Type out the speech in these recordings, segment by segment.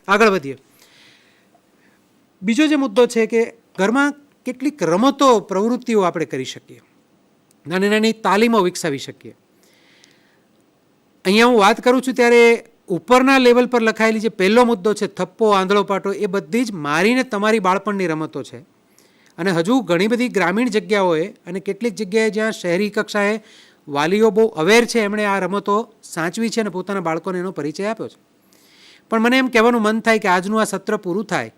આગળ વધીએ. બીજો જે મુદ્દો છે કે ઘરમાં કેટલીક રમતો પ્રવૃત્તિઓ આપણે કરી શકીએ, નાની નાની તાલીમો વિકસાવી શકીએ. અહીંયા હું વાત કરું છું ત્યારે ઉપરના લેવલ પર લખાયેલી જે પહેલો મુદ્દો છે થપ્પો, આંધળો પાટો, એ બધી જ મારીને તમારી બાળપણની રમતો છે. અને હજુ ઘણી બધી ગ્રામીણ જગ્યાઓએ અને કેટલીક જગ્યાએ જ્યાં શહેરી કક્ષાએ વાલીઓ બહુ અવેર છે, એમણે આ રમતો સાચવી છે અને પોતાના બાળકોને એનો પરિચય આપ્યો છે. પણ મને એમ કહેવાનું મન થાય કે આજનું આ સત્ર પૂરું થાય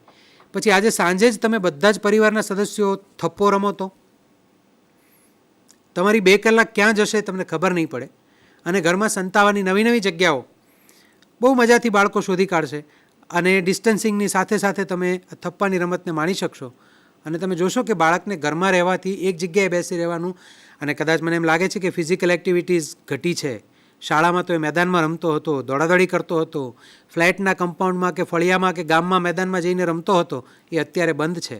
પછી આજે સાંજે જ તમે બધા જ પરિવારના સદસ્યો થપ્પો રમો તો તમારી 2 કલાક ક્યાં જશે તમને ખબર નહીં પડે. અને ઘરમાં સંતાવાની નવી નવી જગ્યાઓ બહુ મજાથી બાળકો શોધી કાઢશે અને ડિસ્ટન્સિંગની સાથે સાથે તમે થપ્પાની રમતને માણી શકશો. અને તમે જોશો કે બાળકને ઘરમાં રહેવાથી એક જગ્યાએ બેસી રહેવાનું, અને કદાચ મને એમ લાગે છે કે ફિઝિકલ એક્ટિવિટીઝ ઘટી છે. શાળામાં તો એ મેદાનમાં રમતો હતો, દોડાદોડી કરતો હતો, ફ્લેટના કમ્પાઉન્ડમાં કે ફળિયામાં કે ગામમાં મેદાનમાં જઈને રમતો હતો, એ અત્યારે બંધ છે.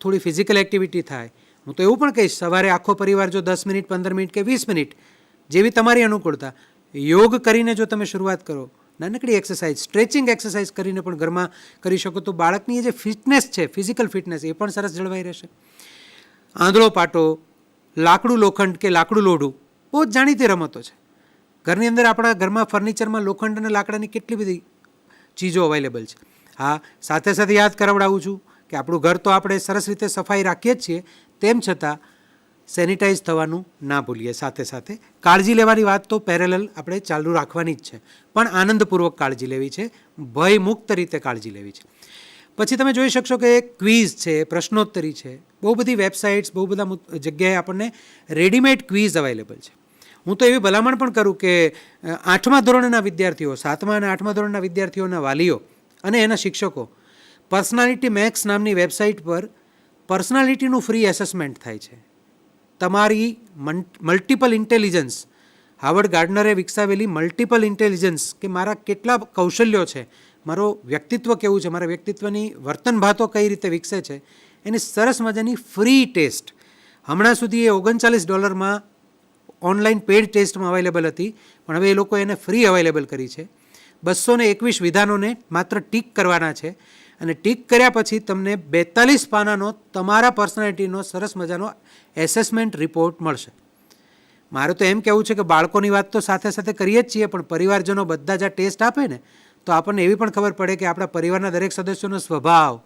થોડી ફિઝિકલ એક્ટિવિટી થાય. હું તો એવું પણ કહીશ, સવારે આખો પરિવાર જો 10 મિનિટ 15 મિનિટ કે 20 મિનિટ જેવી તમારી અનુકૂળતા યોગ કરીને જો તમે શરૂઆત કરો, નાનકડી એક્સરસાઇઝ, સ્ટ્રેચિંગ એક્સરસાઇઝ કરીને પણ ઘરમાં કરી શકો તો બાળકની જે ફિટનેસ છે, ફિઝિકલ ફિટનેસ, એ પણ સરસ જળવાઈ રહેશે. આંધળો પાટો, લાકડું લોખંડ કે લાકડું લોઢું બહુ જ જાણીતી રમતો છે. ઘરની અંદર આપણા ઘરમાં ફર્નિચરમાં લોખંડ અને લાકડાની કેટલી બધી ચીજો અવેલેબલ છે. હા, સાથે સાથે યાદ કરાવડાવું છું કે આપણું ઘર તો આપણે સરસ રીતે સફાઈ રાખીએ જ છીએ, તેમ છતાં સેનિટાઈઝ થવાનું ના ભૂલીએ. સાથે સાથે કાળજી લેવાની વાત તો પેરેલલ આપણે ચાલુ રાખવાની જ છે, પણ આનંદપૂર્વક કાળજી લેવી છે, ભયમુક્ત રીતે કાળજી લેવી છે. પછી તમે જોઈ શકશો કે ક્વિઝ છે, પ્રશ્નોત્તરી છે, બહુ બધી વેબસાઇટ્સ, બહુ બધા જગ્યાએ આપણને રેડીમેડ ક્વિઝ અવેલેબલ છે. હું તો એવી ભલામણ પણ કરું કે 8મા ધોરણના વિદ્યાર્થીઓ, 7મા અને 8મા ધોરણના વિદ્યાર્થીઓના વાલીઓ અને એના શિક્ષકો પર્સનાલિટી મેક્સ નામની વેબસાઇટ પર પર્સનાલિટીનું ફ્રી એસેસમેન્ટ થાય છે. તમારી મલ્ટિપલ ઇન્ટેલિજન્સ, હાવર્ડ ગાર્ડનરે વિકસાવેલી મલ્ટિપલ ઇન્ટેલિજન્સ કે મારા કેટલા કૌશલ્યો છે, મારો વ્યક્તિત્વ કેવું છે, મારા વ્યક્તિત્વની વર્તન ભાતો કઈ રીતે વિકસે છે, એની સરસ મજાની ફ્રી ટેસ્ટ હમણાં સુધી એ $39 ઓનલાઈન પેડ ટેસ્ટમાં અવેલેબલ હતી, પણ હવે એ લોકો એને ફ્રી અવેલેબલ કરી છે. 221 વિધાનોને માત્ર ટીક કરવાના છે અને ટીક કર્યા પછી તમને 42 પાનાનો તમારા પર્સનાલિટીનો સરસ મજાનો એસેસમેન્ટ રિપોર્ટ મળશે. મારે તો એમ કહેવું છે કે બાળકોની વાત તો સાથે સાથે કરીએ જ છીએ, પણ પરિવારજનો બધા જ આ ટેસ્ટ આપે ને તો આપણને એવી પણ ખબર પડે કે આપણા પરિવારના દરેક સદસ્યોનો સ્વભાવ,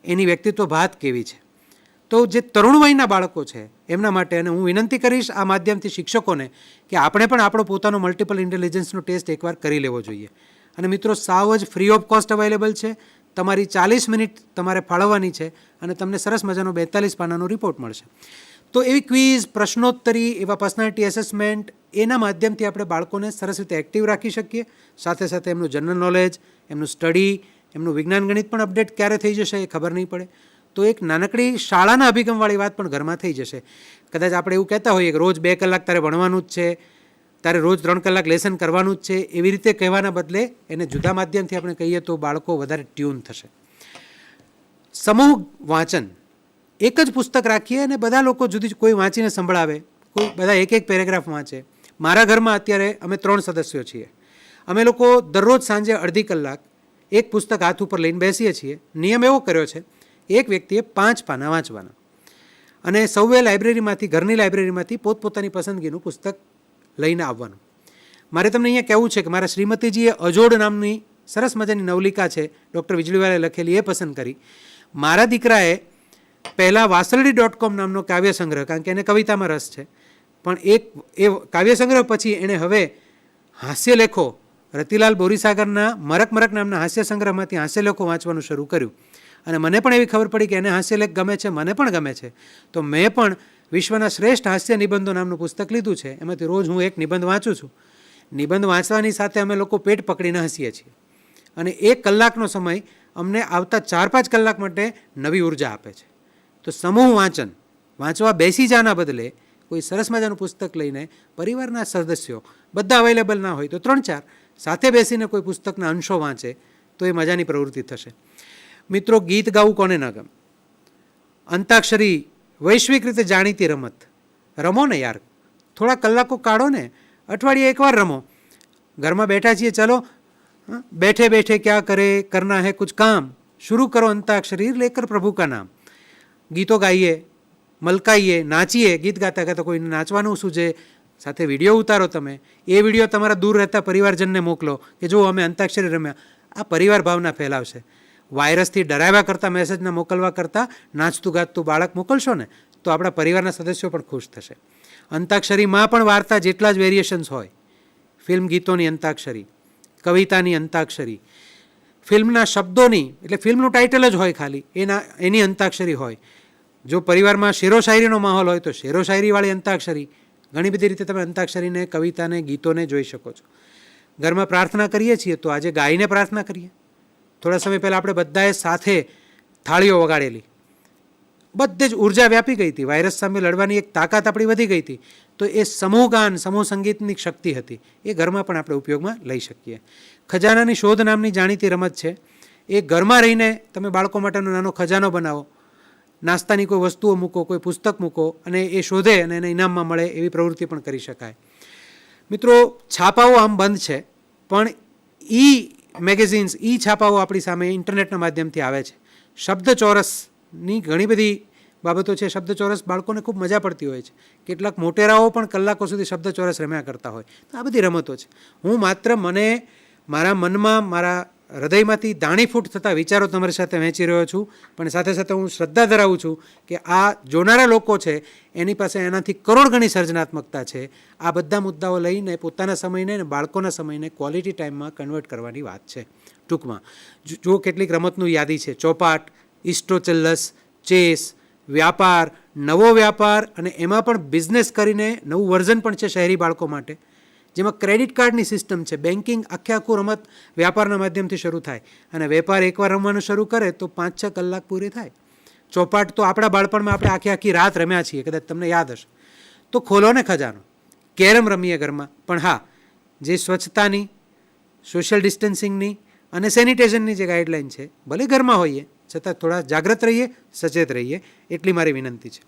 એની વ્યક્તિત્વ ભાત કેવી છે. તો જે તરુણ વયના બાળકો છે એમના માટે, અને હું વિનંતી કરીશ આ માધ્યમથી શિક્ષકોને કે આપણે પણ આપણો પોતાનો મલ્ટિપલ ઇન્ટેલિજન્સનો ટેસ્ટ એકવાર કરી લેવો જોઈએ. અને મિત્રો, સાવ જ ફ્રી ઓફ કોસ્ટ અવેલેબલ છે. તમારી 40 મિનિટ તમારે ફાળવવાની છે અને તમને સરસ મજાનો 42 પાનાનો રિપોર્ટ મળશે. તો એવી ક્વિઝ, પ્રશ્નોત્તરી, એવા પર્સનાલિટી એસેસમેન્ટ, એના માધ્યમથી આપણે બાળકોને સરસ રીતે એક્ટિવ રાખી શકીએ. સાથે સાથે એમનું જનરલ નોલેજ, એમનું સ્ટડી, એમનું વિજ્ઞાન ગણિત પણ અપડેટ ક્યારે થઈ જશે એ ખબર નહીં પડે. તો એક નાનકડી શાળાના અભિગમવાળી વાત પણ ઘરમાં થઈ જશે. કદાચ આપણે એવું કહેતા હોઈએ કે રોજ 2 કલાક તારે ભણવાનું જ છે, તારે રોજ 3 કલાક લેસન કરવાનું જ છે, એવી રીતે કહેવાના બદલે એને જુદા માધ્યમથી આપણે કહીએ તો બાળકો વધારે ટ્યુન થશે. સમૂહ વાંચન, એક જ પુસ્તક રાખીએ અને બધા લોકો જુદી, કોઈ વાંચીને સંભળાવે, કોઈ બધા એક એક પેરેગ્રાફ વાંચે. મારા ઘરમાં અત્યારે અમે 3 સદસ્યો છીએ. અમે લોકો દરરોજ સાંજે અડધી કલાક એક પુસ્તક હાથ ઉપર લઈને બેસીએ છીએ. નિયમ એવો કર્યો છે, એક વ્યક્તિએ 5 પાના વાંચવાના અને સૌએ લાઇબ્રેરીમાંથી, ઘરની લાઇબ્રેરીમાંથી પોતપોતાની પસંદગીનું પુસ્તક લઈને આવવાનું. મારે તમને અહીંયા કહેવું છે કે મારા શ્રીમતીજીએ અજોડ નામની સરસ મજાની નવલિકા છે, ડૉક્ટર વીજળીવાલાએ લખેલી, એ પસંદ કરી. મારા દીકરાએ પહેલાં વાસરડી.com નામનો કાવ્ય સંગ્રહ, કારણ કે એને કવિતામાં રસ છે, પણ એ કાવ્ય સંગ્રહ પછી એણે હવે હાસ્યલેખો, રતિલાલ બોરીસાગરના મરક મરક નામના હાસ્ય સંગ્રહમાંથી હાસ્યલેખો વાંચવાનું શરૂ કર્યું. અને મને પણ એવી ખબર પડી કે એને હાસ્યલેખ ગમે છે, મને પણ ગમે છે. તો મેં પણ વિશ્વના શ્રેષ્ઠ હાસ્ય નિબંધો નામનું પુસ્તક લીધું છે. એમાંથી રોજ હું એક નિબંધ વાંચું છું. નિબંધ વાંચવાની સાથે અમે લોકો પેટ પકડીને હસીએ છીએ અને 1 કલાકનો સમય અમને આવતા 4-5 કલાક માટે નવી ઉર્જા આપે છે. તો સમૂહ વાંચન, વાંચવા બેસી જાના બદલે કોઈ સરસ મજાનું પુસ્તક લઈને પરિવારના સદસ્યો બધા અવેલેબલ ના હોય તો 3-4 સાથે બેસીને કોઈ પુસ્તકના અંશો વાંચે તો એ મજાની પ્રવૃત્તિ થશે. મિત્રો, ગીત ગાવું કોને ન ગમે? અંતાક્ષરી વૈશ્વિક રીતે જાણીતી રમત, રમો ને યાર, થોડા કલાકો કાઢો ને, અઠવાડિયે એકવાર રમો. ઘરમાં બેઠા છીએ, ચલો हाँ, बैठे बैठे क्या करे करना है कुछ काम शुरू करो अंताक्षरी लेकर प्रभु का नाम ગીતો ગાઈએ મલકાઈએ નાચીએ ગીત ગાતા ગાતા કોઈને નાચવાનું સૂજે સાથે વિડીયો ઉતારો તમે એ વિડીયો તમારા દૂર રહેતા પરિવારજનને મોકલો કે જો અમે અંતાક્ષરી રમ્યા આ પરિવાર ભાવના ફેલાવશે વાયરસથી ડરાવ્યા કરતાં મેસેજના મોકલવા કરતાં નાચતું ગાતું બાળક મોકલશો ને તો આપણા પરિવારના સદસ્યો પણ ખુશ થશે અંતાક્ષરીમાં પણ વાર્તા જેટલા જ વેરિએશન્સ હોય ફિલ્મ ગીતોની અંતાક્ષરી કવિતાની અંતાક્ષરી ફિલ્મના શબ્દોની એટલે ફિલ્મનું ટાઇટલ જ હોય ખાલી એની અંતાક્ષરી હોય જો પરિવારમાં શેરો શાયરીનો માહોલ હોય તો શેરો શાયરીવાળી અંતાક્ષરી ઘણી બધી રીતે તમે અંતાક્ષરીને કવિતાને ગીતોને જોઈ શકો છો ઘરમાં પ્રાર્થના કરીએ છીએ તો આજે ગાઈને પ્રાર્થના કરીએ થોડા સમય પહેલાં આપણે બધાએ સાથે થાળીઓ વગાડેલી બધે જ ઉર્જા વ્યાપી ગઈ હતી વાયરસ સામે લડવાની એક તાકાત આપણી વધી ગઈ હતી તો એ સમૂહ ગાન સમૂહ સંગીતની શક્તિ હતી એ ઘરમાં પણ આપણે ઉપયોગમાં લઈ શકીએ ખજાનાની શોધ નામની જાણીતી રમત છે એ ઘરમાં રહીને તમે બાળકો માટેનો નાનો ખજાનો બનાવો નાસ્તાની કોઈ વસ્તુઓ મૂકો કોઈ પુસ્તક મૂકો અને એ શોધે અને એને ઇનામમાં મળે એવી પ્રવૃત્તિ પણ કરી શકાય મિત્રો છાપાઓ આમ બંધ છે પણ મેગેઝિન્સ છાપાઓ આપણી સામે ઇન્ટરનેટના માધ્યમથી આવે છે શબ્દ ચોરસની ઘણી બધી બાબતો છે શબ્દ ચોરસ બાળકોને ખૂબ મજા પડતી હોય છે કેટલાક મોટેરાઓ પણ કલાકો સુધી શબ્દ ચોરસ રમ્યા કરતા હોય તો આ બધી રમતો છે હું માત્ર મને મારા મનમાં મારા હૃદયમાંથી દાણીફૂટ થતા વિચારો તમારી સાથે વહેંચી રહ્યો છું પણ સાથે સાથે હું શ્રદ્ધા ધરાવું છું કે આ જોનારા લોકો છે એની પાસે એનાથી કરોડ ગણી સર્જનાત્મકતા છે આ બધા મુદ્દાઓ લઈને પોતાના સમયને અને બાળકોના સમયને ક્વોલિટી ટાઈમમાં કન્વર્ટ કરવાની વાત છે ટૂંકમાં જો કેટલીક રમતનું યાદી છે ચોપાટ ઇસ્ટોચેલ્લસ ચેસ વ્યાપાર નવો વ્યાપાર અને એમાં પણ બિઝનેસ કરીને નવું વર્ઝન પણ છે શહેરી બાળકો માટે જેમાં ક્રેડિટ કાર્ડની સિસ્ટમ છે બેન્કિંગ આખું રમત વ્યાપારના માધ્યમથી શરૂ થાય અને વેપાર એકવાર રમવાનું શરૂ કરે તો 5-6 કલાક પૂરી થાય ચોપાટ તો આપણા બાળપણમાં આપણે આખી રાત રમ્યા છીએ કદાચ તમને યાદ હશે તો ખોલો ને ખજાનો કેરમ રમીએ ઘરમાં પણ હા જે સ્વચ્છતાની સોશિયલ ડિસ્ટન્સિંગની અને સેનિટેશનની જે ગાઈડલાઇન છે ભલે ઘરમાં હોઈએ છતાં થોડા જાગૃત રહીએ સચેત રહીએ એટલી મારી વિનંતી છે